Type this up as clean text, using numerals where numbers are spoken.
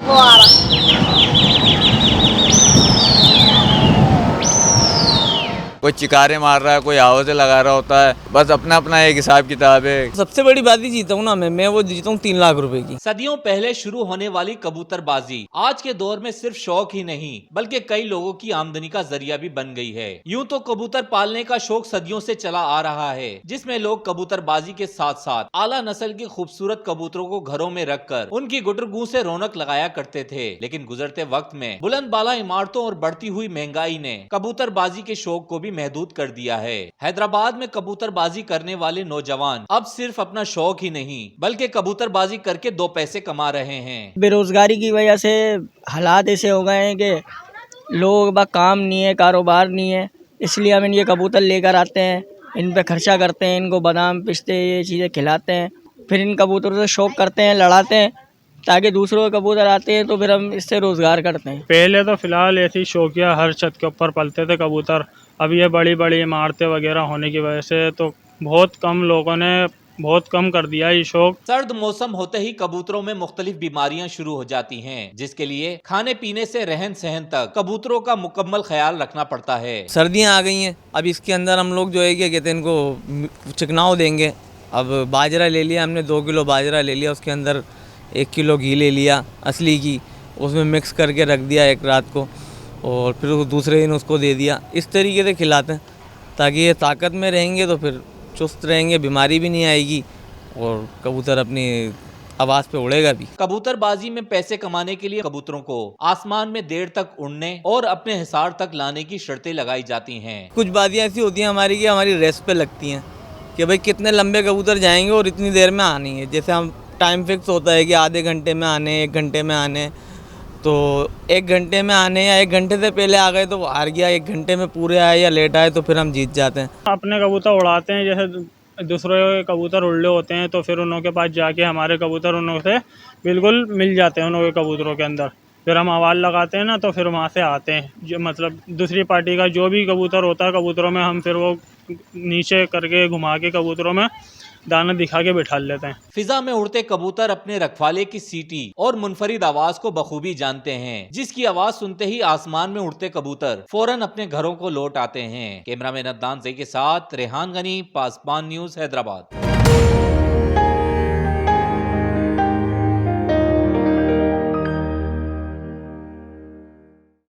वो आ रहा। कोई चिकारे मार रहा है, कोई आवाज़ें लगा रहा होता है, बस अपना अपना एक हिसाब किताब है। सबसे बड़ी बात ही जीता हूँ ना मैं वो जीता हूँ 3 लाख रुपए की। सदियों पहले शुरू होने वाली कबूतरबाजी आज के दौर में सिर्फ शौक ही नहीं बल्कि कई लोगों की आमदनी का जरिया भी बन गई है। यूं तो कबूतर पालने का शौक सदियों से चला आ रहा है, जिसमें लोग कबूतरबाजी के साथ साथ आला नस्ल की खूबसूरत कबूतरों को घरों में रखकर उनकी गुटरगू से रौनक लगाया करते थे। लेकिन गुजरते वक्त में बुलंद बाला इमारतों और बढ़ती हुई महंगाई ने कबूतरबाजी के शौक को भी महदूद कर दिया है। हैदराबाद में कबूतरबाजी करने वाले नौजवान अब सिर्फ अपना शौक ही नहीं बल्कि कबूतरबाजी करके 2 पैसे कमा रहे हैं। बेरोजगारी की वजह से हालात ऐसे हो गए हैं कि लोग बा काम नहीं है, कारोबार नहीं है, इसलिए हम ये कबूतर लेकर आते हैं, इन पे खर्चा करते हैं, इनको बादाम पिस्ते ये चीज़ें खिलाते हैं, फिर इन कबूतरों से शौक करते हैं, लड़ाते हैं ताकि दूसरों के कबूतर आते हैं तो फिर हम इससे रोजगार करते हैं। पहले तो फिलहाल ऐसी शौकिया हर छत के ऊपर पलते थे कबूतर। अब ये बड़ी बड़ी इमारतें वगैरह होने की वजह से तो बहुत कम लोगों ने बहुत कम कर दिया ये शौक। सर्द मौसम होते ही कबूतरों में मुख्तलिफ बीमारियां शुरू हो जाती हैं, जिसके लिए खाने पीने से रहन सहन तक कबूतरों का मुकम्मल ख्याल रखना पड़ता है। सर्दियाँ आ गई हैं, अब इसके अंदर हम लोग जो है क्या कहते हैं इनको चिकनाव देंगे। अब बाजरा ले लिया हमने, 2 किलो बाजरा ले लिया, उसके अंदर 1 किलो घी ले लिया असली घी, उसमें मिक्स करके रख दिया एक रात को और फिर दूसरे दिन उसको दे दिया। इस तरीके से खिलाते हैं ताकि ये ताकत में रहेंगे तो फिर चुस्त रहेंगे, बीमारी भी नहीं आएगी और कबूतर अपनी आवाज़ पे उड़ेगा भी। कबूतरबाजी में पैसे कमाने के लिए कबूतरों को आसमान में देर तक उड़ने और अपने हिसार तक लाने की शर्तें लगाई जाती हैं। कुछ बातें ऐसी होती हैं हमारी कि हमारी रेस्ट पे लगती हैं कि भाई कितने लंबे कबूतर जाएंगे और इतनी देर में आनी है। जैसे हम टाइम फिक्स होता है कि आधे घंटे में आने, 1 घंटे में आने, तो 1 घंटे में आने या 1 घंटे से पहले आ गए तो वो हार गया, 1 घंटे में पूरे आए या लेट आए तो फिर हम जीत जाते हैं। अपने कबूतर उड़ाते हैं, जैसे दूसरे के कबूतर उड़े होते हैं तो फिर उन्हों के पास जाके हमारे कबूतर उन्हों से बिल्कुल मिल जाते हैं। उन्हों के कबूतरों के अंदर फिर हम आवाज़ लगाते हैं ना तो फिर वहाँ से आते हैं, जो मतलब दूसरी पार्टी का जो भी कबूतर होता है कबूतरों में हम फिर वो नीचे करके घुमा के कबूतरों में दाना दिखा के बिठा लेते हैं। फिजा में उड़ते कबूतर अपने रखवाले की सीटी और मुनफरिद आवाज को बखूबी जानते हैं, जिसकी आवाज सुनते ही आसमान में उड़ते कबूतर फौरन अपने घरों को लौट आते हैं। कैमरामैन अदनान ज़ई के साथ रेहान गनी, पासबान न्यूज़, हैदराबाद।